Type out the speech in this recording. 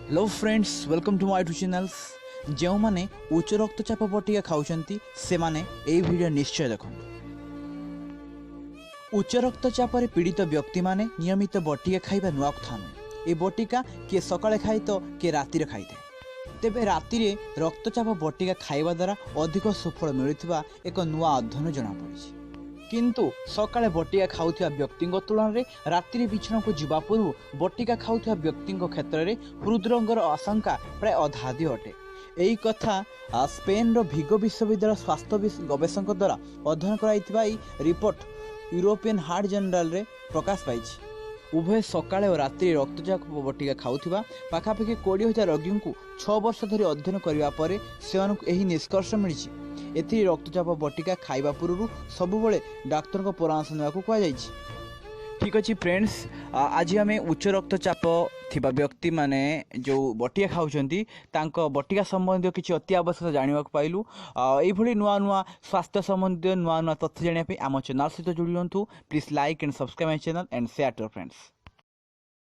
Hello friends, welcome to my YouTube channels. जो माने उच्च रक्तचाप बटिका खाउछंती से माने एई वीडियो निश्चय देखो। उच्च रक्तचाप रे पीड़ित व्यक्ति माने नियमित बटिका खाइबा नुआ कथा नुहे। ए बटिका किए सकाळे खाई तो किए राति रे खाइथे। तेबे राति रे रक्तचाप बटिका खाइबा द्वारा अधिक सुफल मिलुथिबा एक नुआ अध्ययन जणा पड़िछि। किंतु सकाळे बटिका खाउथिबा व्यक्तिंक तुलन रे रात्रि बिछना को जीवा पूर्व बटिका खाउथिबा व्यक्तिंक क्षेत्र में हृदरोगर आशंका प्राय अधादि अटे। यही कथा स्पेन रो भिगो विश्वविद्यालय स्वास्थ्य गवेषक द्वारा अध्ययन कराइथिबा रिपोर्ट यूरोपियन हार्ट जर्नल रे प्रकाश पाइछि। उभय सकाळे और रात्रि रक्तचाप बटिका खाउथिबा पाखापाखि 20,000 रोगी को 6 वर्ष धरी अध्ययन करिबा परे सेमानकु एही निष्कर्ष मिलिछि। एथि रक्तचाप बटिका खाइबा पूर्व सबुबले डाक्तर को परामर्श नेबाकु कुआ जाइछि। ठीक अछि फ्रेंड्स, आज आम उच्च रक्तचाप थिबा व्यक्ति माने जो बटिका खाउछंती तांको बटिका संबंधी किछि अति आवश्यक जानिबा पाइलु। एई भली नुआ नुआ स्वास्थ्य संबंधी नुआ नुआ तथ्य जानिबा पे आम चैनल सहित जोड़ी हुंतु। Please like and subscribe my channel and share to your friends.